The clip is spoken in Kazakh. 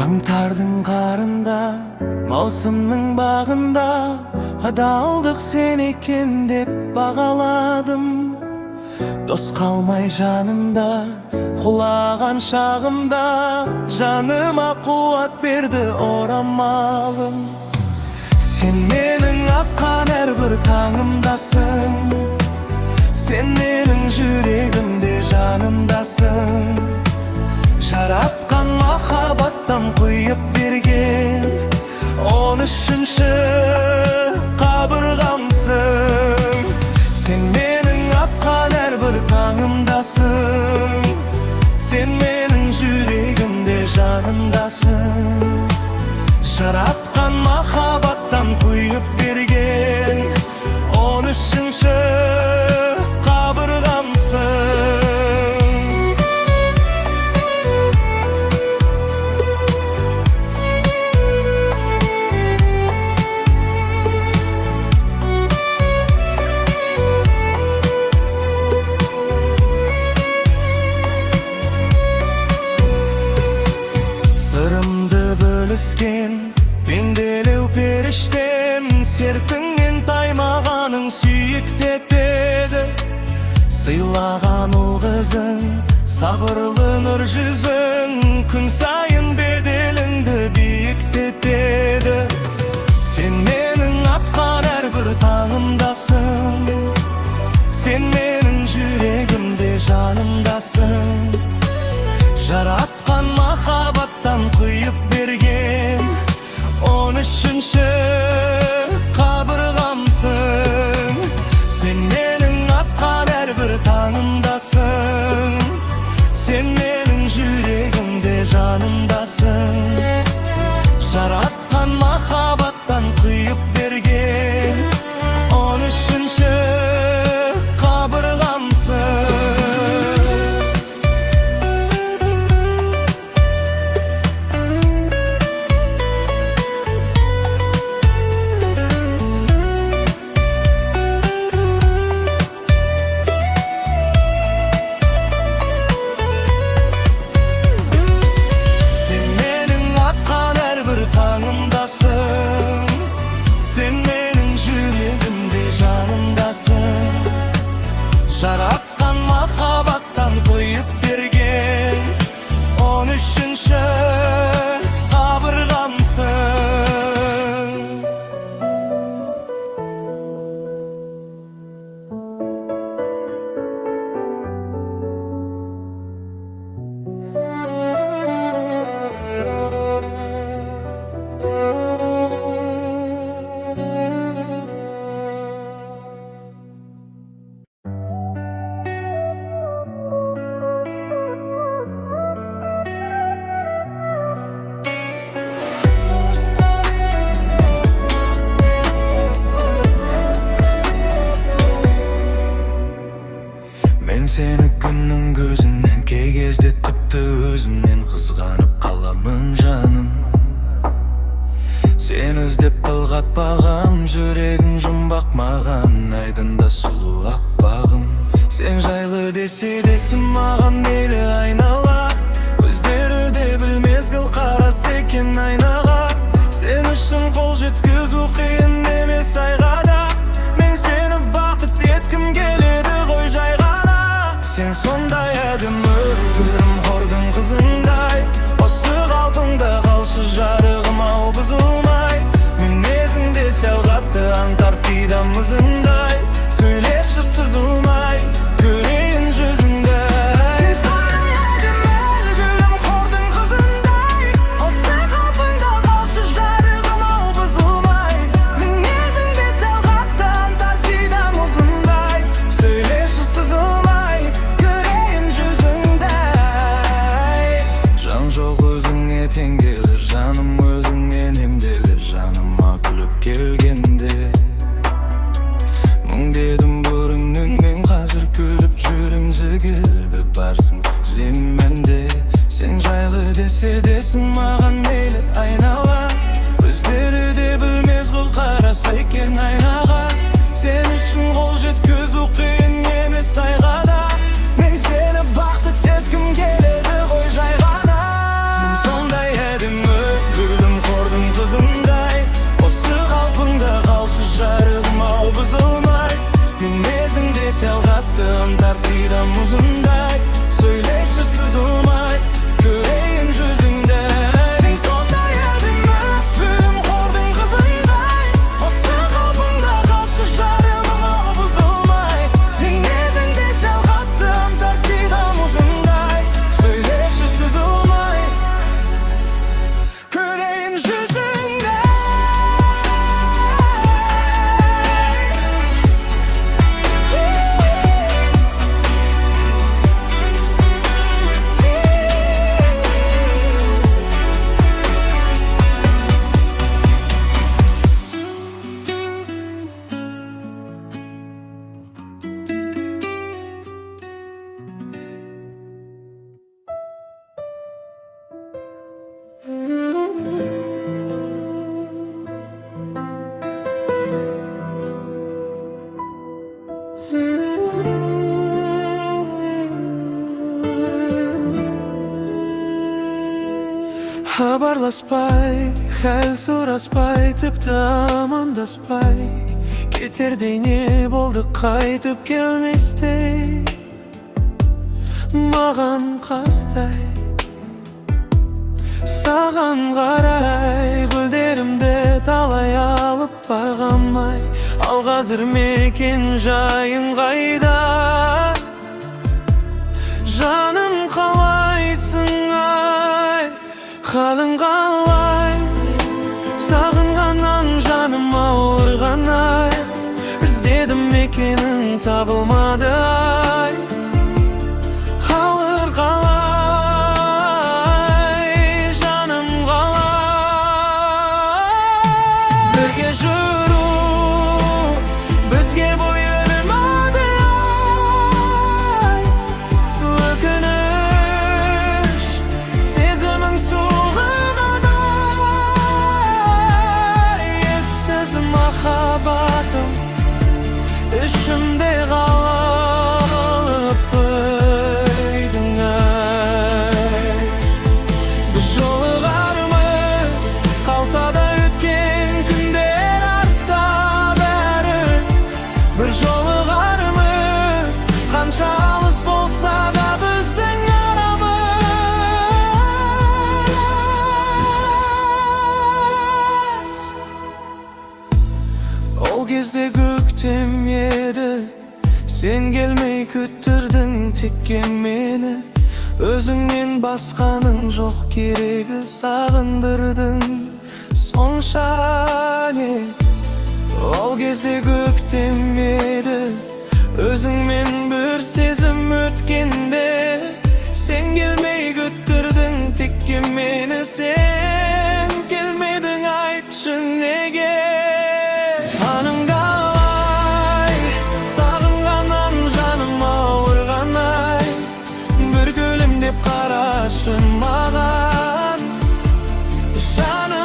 Қаңтардың қарында, маусымның бағында, адалдық сен екен деп бағаладым. Дос қалмай жанымда, құлаған шағымда, жаныма қуат берді орамалым. Сен менің атқан әрбір таңымдасың, сен менің жүрегімде жанымдасың. Жаратқан махаббаттан құйып берген 13-ші қабырғамсың. Сен менің атқан әрбір таңымдасың, сен менің жүрегімде жанымдасың. Жаратқан махаббаттан құйып берген 13-ші қабырғамсың. Пенделеу періштем, серпіңнен таймағаның сүйіктетеді. Сыйлаған ұл қызың, сабырлы нұр жүзің, күн сайын беделіңді биіктетеді. Сен менің атқан әрбір таңымдасың, сен менің жүрегімде жанымдасың. Жаратқан махаббаттан құйып берген 13-ші қабырғамсың. Сен менің атқан әрбір таңымдасың, сен менің жүрегімде жанымдасың. Жаратқан махаббаттан құйып берген 13-ші қабырғамсың. Сен менің жүрегімде жанымдасың. Жаратқан махаббаттан құйып берген 13-ші қабырғамсың. Мен сені күннің көзінен, кей кезде тіпті өзімнен қызғанып қаламын жаным. Сен іздеп тіл қатпағам, жүрегің жұмбақ маған, айдында сұлу аппағым. Сен жайлы десе десін маған мейлі айнала, өздері де білмес гүл қарасы екен айнаға. Сен үшін қол жеткізу қиын емес айғада, мен сені бақыт еткім келеді ғой жай ғана. Сен сондай әдемі, гүлім қордың қызындай, осы қалпыңда қалшы жарығым ау бұзылмай. Мінезіңде сәл қатты Антарктида мұзындай, сөйлеші сызылмай, көрейін жүзіңді. Десін маған мейлі айнала, өздері де білмес қыл қарасы екен айнаға. Сен үшін қол жеткізу қиын емес айғада, мен сені бақыт еткім келеді ғой жай ғана. Сен сондай әдемі, Sağın tartıydan uzunday Söyleşi sızılmay Göreyim yüzünde Sen sonday edin öpüm Hordun kızınday Osu kalbında kalşı jarımın o buzulmay Dinlezinde sel kattım tartıydan uzunday Söyleşi sızılmay Göreyim yüzünde Habarlaspay, hal so'raspay, tipti amandaspay Keterday ne bo'ldi qaytib kelmasday Mag'an qasday Sağan qaray gulderimde talay alıp barganmay Al gazır meken jayın qayda Janım qalaysın ay Halın qalay Sağınganan janım ağırgan ay İzledim mekenin tabılmadı ay Alır qalay Janım qalay Birge juru Bizge boyunmadı ay Ökünüş Sezimin soğuğuna Yessiz mahabatım Düşümde kalıp büydün ay Biz yollarımız kalsa da ötken günler artta beri Bir yollarımız kança alыс bolsa da bizden yaramız Ol кезде göktem yedi Sen gelmey küttürdün tekke meni Özüңнен басқаның жоқ керегі Сағындырдың сонша не Ол кезде көктем еді Өзіңмен бір сезім өткенде Sen gelmey küttürdün tekke meni Sen gelmedin айтшы неге Hanım qalay Sağınganan janım ağırgan ay Bir gülüm dep qarashın mağan Жаным